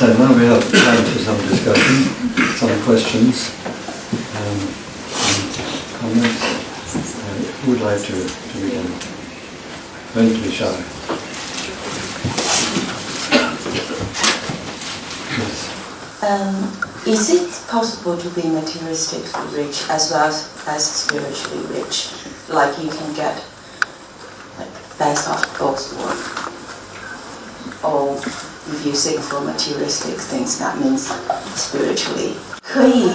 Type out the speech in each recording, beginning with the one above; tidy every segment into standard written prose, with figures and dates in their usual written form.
So now we have time for some discussion, some questions, and comments. Who would like to begin? Don't be shy. Yes. Is it possible to be materialistically rich as well as spiritually rich? Like you can get best of both worlds? Or if you seek for materialistic things, that means spiritually. 可以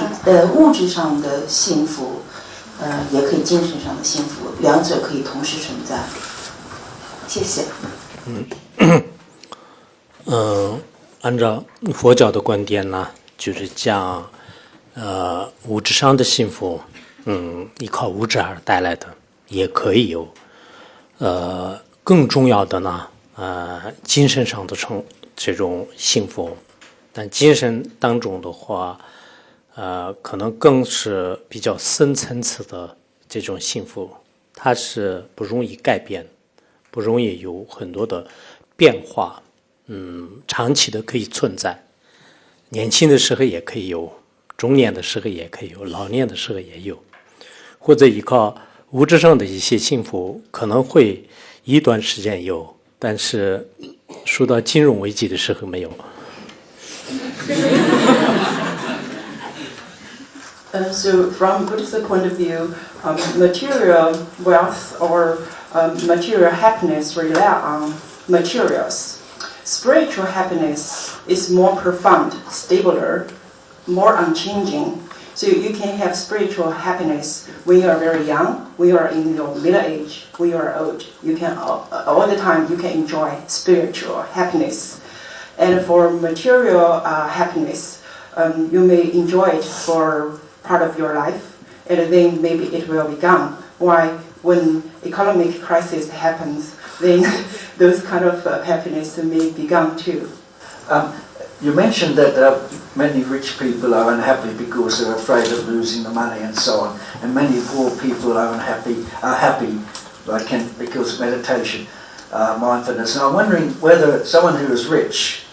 物质上的幸福，也可以精神上的幸福，两者可以同时存在。谢谢。按照佛教的观点呢，就是讲，物质上的幸福，依靠物质而带来的，也可以有，更重要的呢，精神上的这种幸福，但精神当中的话，可能更是比较深层次的这种幸福，它是不容易改变，不容易有很多的变化，长期的可以存在，年轻的时候也可以有，中年的时候也可以有，老年的时候也有，或者依靠物质上的一些幸福，可能会一段时间有，但是受到金融危机的时候没有。So from Buddhist point of view, material wealth or material happiness rely on materials. Spiritual happiness is more profound, stabler, more unchanging. So you can have spiritual happiness when you are very young, when you are in your middle age, when you are old. You can all the time you can enjoy spiritual happiness. And for material happiness, you may enjoy it for part of your life, and then maybe it will be gone. Why? When economic crisis happens, then those kind of happiness may be gone too. You mentioned that many rich people are unhappy because they're afraid of losing the money and so on, and many poor people are happy because of meditation, mindfulness. And I'm wondering whether someone who is rich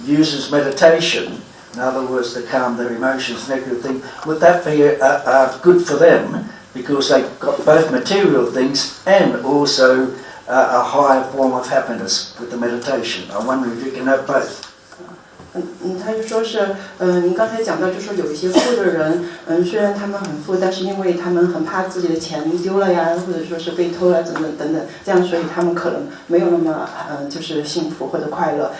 uses meditation, in other words, to calm their emotions and everything, would that be good for them because they've got both material things and also a higher form of happiness with the meditation? I'm wondering if you can have both. 他就说是，您刚才讲到，就说有一些富的人，虽然他们很富，但是因为他们很怕自己的钱丢了呀，或者说是被偷了，等等等等，这样，所以他们可能没有那么就是幸福或者快乐。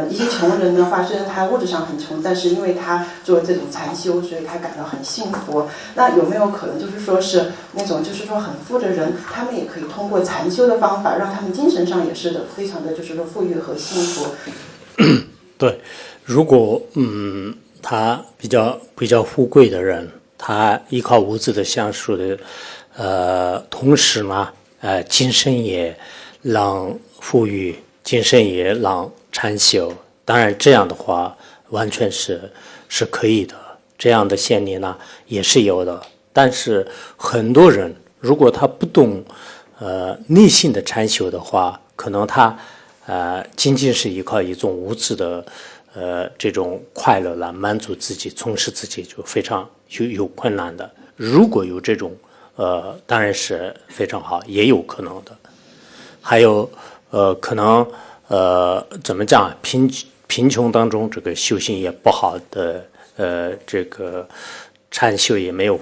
一些穷人的话，虽然他物质上很穷，但是因为他做这种禅修，所以他感到很幸福。那有没有可能就是说是那种就是说很富的人，他们也可以通过禅修的方法，让他们精神上也是的非常的就是说富裕和幸福？对。如果他比较富贵的人，他依靠物质的享受的同时呢，精神也让富裕，精神也让禅修。当然这样的话完全是可以的，这样的先例呢也是有的。但是很多人如果他不懂内心的禅修的话，可能他仅仅是依靠一种物质的这种快乐来满足自己，充实自己，就非常有困难的。如果有这种当然是非常好，也有可能的。还有可能怎么讲，贫穷当中这个修行也不好的，这个禅修也没有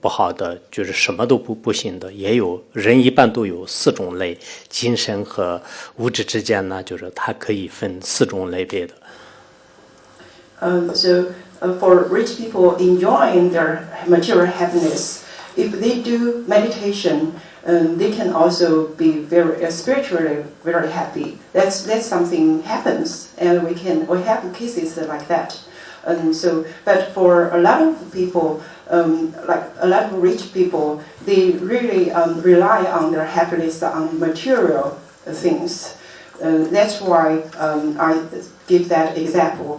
不好的，就是什么都不行的，也有人一般都有4种类，精神和物质之间呢，就是它可以分4种类别的。For rich people enjoying their material happiness, if they do meditation, they can also be very spiritually very happy. That's something happens, and we have cases like that. But for a lot of people, like a lot of rich people, they really rely on their happiness on material things. That's why I give that example,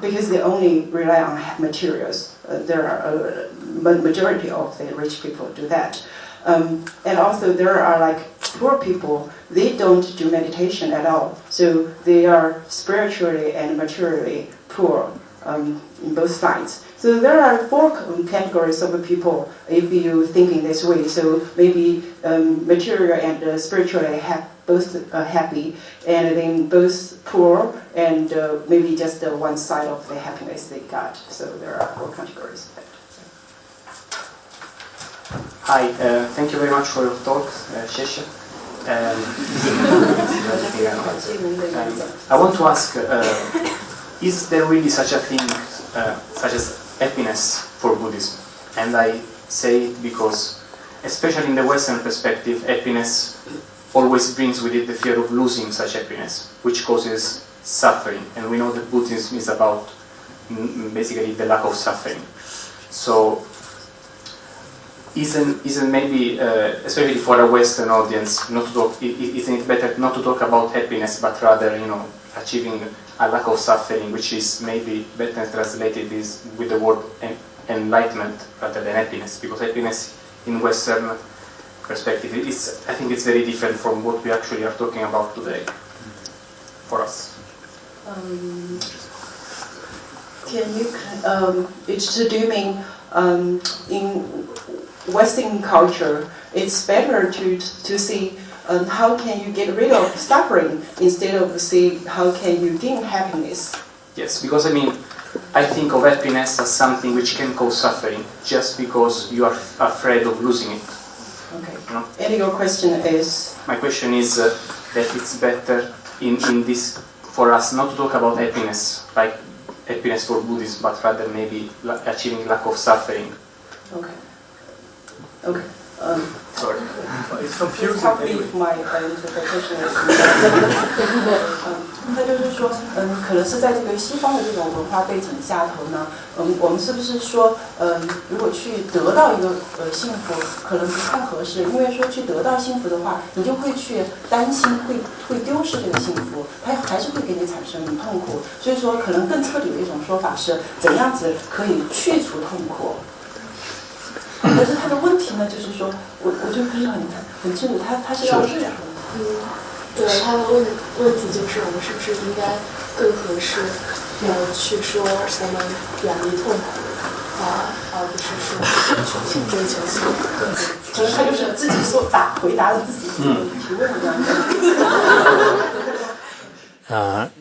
because they only rely on materials. There are a majority of the rich people do that. And also there are like poor people, they don't do meditation at all. So they are spiritually and materially poor in both sides. So there are 4 categories of people if you think in this way. So maybe material and spiritually both happy, and then both poor, and maybe just one side of the happiness they got. So there are 4 categories. Hi, thank you very much for your talk, Shesha. I want to ask, is there really such a thing, such as happiness for Buddhism? And I say it because, especially in the Western perspective, happiness always brings with it the fear of losing such happiness, which causes suffering. And we know that Buddhism is about basically the lack of suffering. So, isn't maybe, especially for a Western audience, not to talk, isn't it better not to talk about happiness, but rather, achieving a lack of suffering, which is maybe better translated with the word enlightenment rather than happiness, because happiness in Western perspective I think it's very different from what we actually are talking about today for us. Do you mean in Western culture, it's better to see how can you get rid of suffering instead of see how can you gain happiness? Yes, because I think of happiness as something which can cause suffering just because you are afraid of losing it. Okay. And your question is? My question is that it's better in this for us not to talk about happiness, like happiness for Buddhism, but rather maybe achieving lack of suffering. Okay. Okay. Sorry. It's confusing. My interpretation is. 他就是说，可能是在这个西方的这种文化背景下头呢，我们是不是说，如果去得到一个幸福，可能不太合适，因为说去得到幸福的话，你就会去担心会丢失这个幸福，它还是会给你产生痛苦，所以说可能更彻底的一种说法是，怎样子可以去除痛苦。但是他的问题呢，就是说，我就不是很清楚，他是要日常。对，他的问题就是我们是不是应该更合适去说我们远离痛苦而不是说去追求幸福。其实他就是自己回答了自己提问这样子。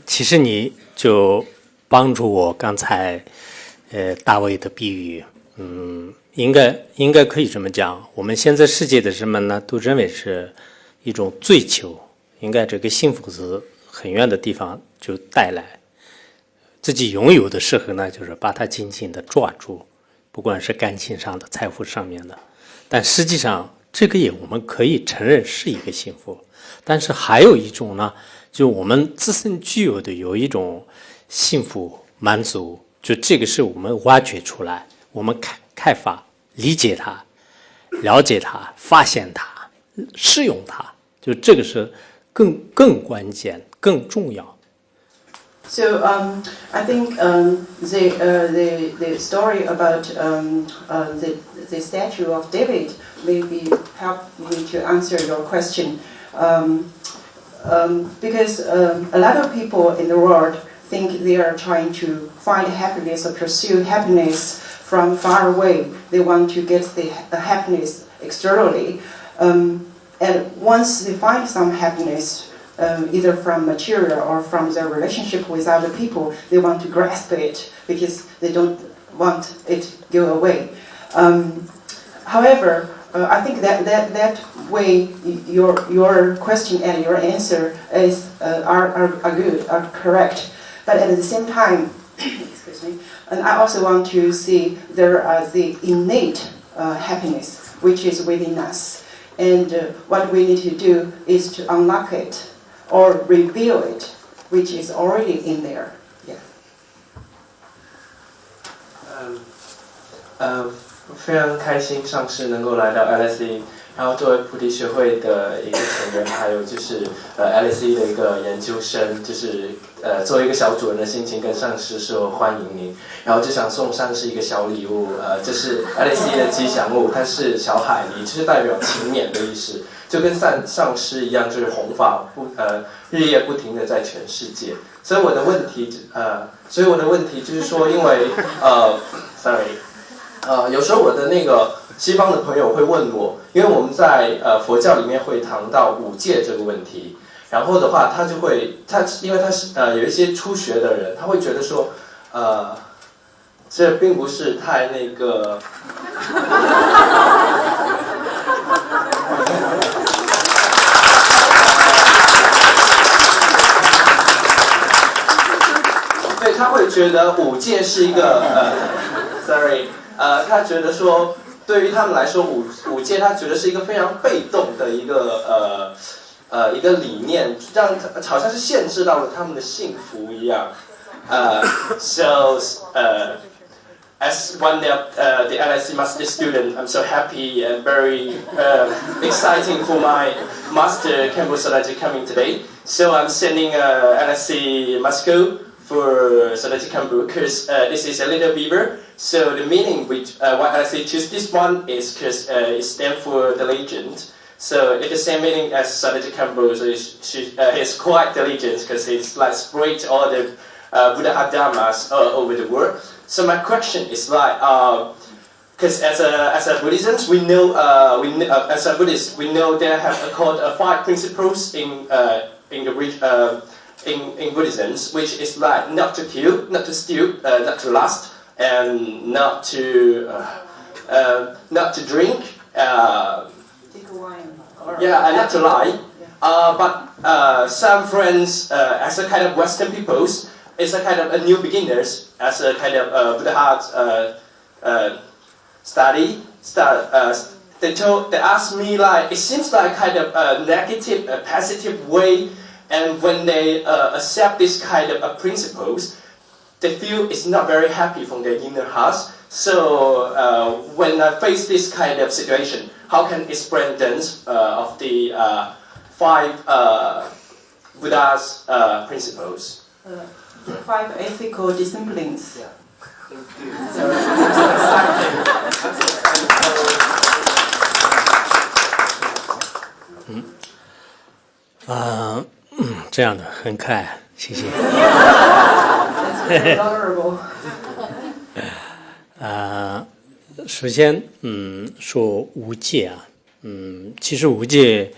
其实你就帮助我刚才大卫的比喻，应该可以这么讲，我们现在世界的人们呢，都认为是一种追求。应该这个幸福是很远的地方就带来，自己拥有的时候呢，就是把它紧紧的抓住，不管是感情上的、财富上面的。但实际上，这个也我们可以承认是一个幸福。但是还有一种呢，就我们自身具有的有一种幸福满足，就这个是我们挖掘出来，我们开发、理解它、了解它、发现它、适用它，就这个是更关键、更重要。So I think the story about the statue of David maybe help me to answer your question, because a lot of people in the world think they are trying to find happiness or pursue happiness from far away. They want to get the happiness externally. And once they find some happiness, either from material or from their relationship with other people, they want to grasp it because they don't want it to go away. However, I think that way your question and your answer are good, are correct. But at the same time, excuse me, and I also want to see there are the innate happiness which is within us. And what we need to do is to unlock it or reveal it, which is already in there. Yeah. 非常开心上次能够来到 LSE 然后作为菩提学会的一个成员，还有就是LSE 的一个研究生，就是作为一个小主人的心情跟上师说欢迎您，然后就想送上师一个小礼物，这是 LSE 的吉祥物，它是小海狸，就是代表勤勉的意思，就跟上师一样，就是弘法日夜不停的在全世界。所以我的问题就是说，因为有时候我的那个西方的朋友会问我，因为我们在佛教里面会谈到五戒这个问题，然后的话因为他是有一些初学的人，他会觉得说这并不是太那个对，他会觉得五戒是一个他觉得说，对于他们来说，五戒他觉得是一个非常被動的一个理念，让好像是限制到了他们的幸福一样。As one of the LSE master student, I'm so happy and very exciting for my master Kempo Sodaji coming today. So I'm sending LSE Moscow for Sodaji Kempo because this is a little beaver. So the meaning which why LSE choose this one is because it stands for the legend. So it's the same meaning as Sodaji Kempo. So he's quite diligent because he's like spread all the Buddha Dhammas over the world. So my question is like, because as a Buddhism, we know as a Buddhist we know there have called 5 principles in Buddhism, which is like not to kill, not to steal, not to lust, and not to drink. Take wine. And not to lie. But some friends, as a kind of Western peoples, it's a kind of a new beginners, as a kind of Buddha study. They asked me like, it seems like kind of a negative, a positive way, and when they accept this kind of principles, they feel it's not very happy from their inner hearts. So when I face this kind of situation, how can I explain of the 5 Buddha's principles? 5 ethical disciplines. Yeah. Thank you. 这样的很可爱，谢谢。That's adorable. 首先，说无戒啊，其实无戒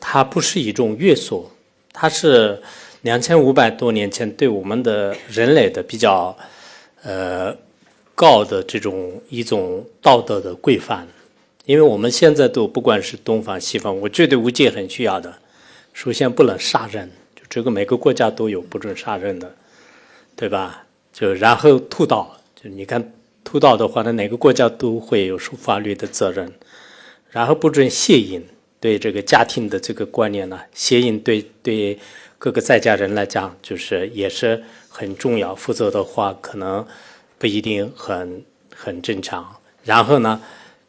它不是一种约束，它是2500多年前对我们的人类的比较高的这种一种道德的规范。因为我们现在都不管是东方西方，我觉得无戒很需要的。首先不能杀人，就这个每个国家都有不准杀人的，对吧？就然后屠盗，就你看屠盗的话呢，哪个国家都会有受法律的责任。然后不准邪淫，对这个家庭的这个观念呢，邪淫对各个在家人来讲，就是也是很重要，否则的话可能不一定很正常。然后呢，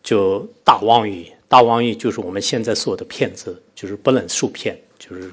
就大妄语，大妄语就是我们现在说的骗子，就是不能受骗，就是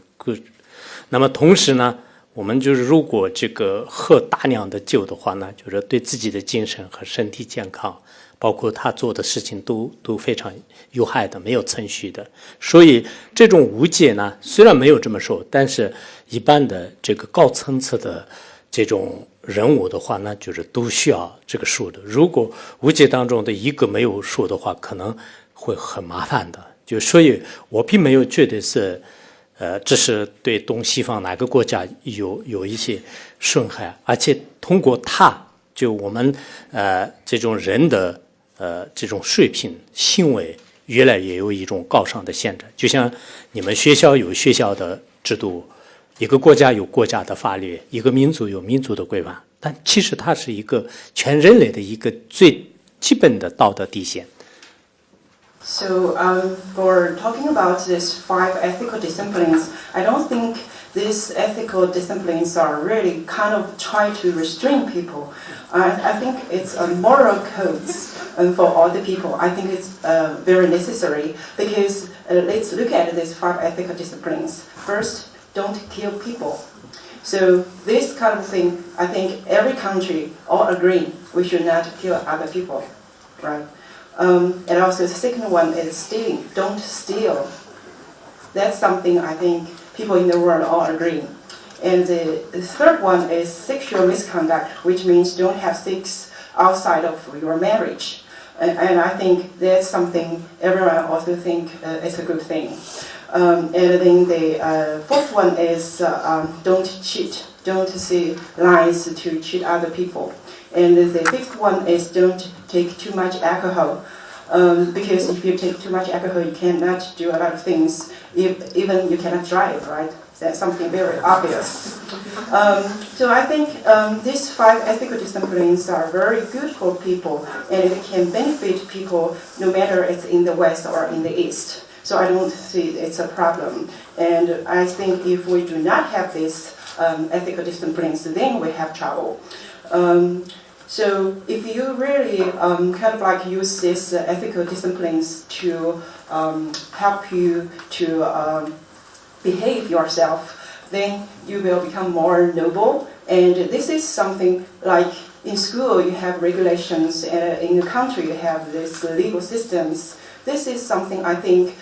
那么同时呢，我们就是如果这个喝大量的酒的话呢，就是对自己的精神和身体健康，包括他做的事情都非常有害的，没有程序的。所以这种无戒呢，虽然没有这么说，但是一般的这个高层次的这种人物的话呢，就是都需要这个说的。如果无戒当中的一个没有说的话，可能会很麻烦的。就所以我并没有觉得是这是对东西方哪个国家有一些损害，而且通过它，就我们这种人的这种水平行为越来越有一种高尚的限制。就像你们学校有学校的制度，一个国家有国家的法律，一个民族有民族的规范，但其实它是一个全人类的一个最基本的道德底线。So for talking about these 5 ethical disciplines, I don't think these ethical disciplines are really kind of try to restrain people. I think it's a moral codes for all the people. I think it's very necessary because let's look at these 5 ethical disciplines. First, don't kill people. So this kind of thing, I think every country all agree we should not kill other people, right? And also the second one is stealing. Don't steal. That's something I think people in the world all agree. And the third one is sexual misconduct, which means don't have sex outside of your marriage. And I think that's something everyone also think is a good thing. And then the fourth one is don't cheat. Don't say lies to cheat other people. And the fifth one is don't take too much alcohol. Because if you take too much alcohol, you cannot do a lot of things. Even you cannot drive, right? That's something very obvious. So I think these 5 ethical disciplines are very good for people, and it can benefit people no matter it's in the West or in the East. So I don't see it's a problem. And I think if we do not have these ethical disciplines, then we have trouble. So if you really kind of like use these ethical disciplines to help you to behave yourself, then you will become more noble. And this is something like in school you have regulations, and in the country you have these legal systems. This is something I think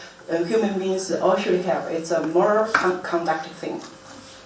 human beings all should have. It's a moral conduct thing.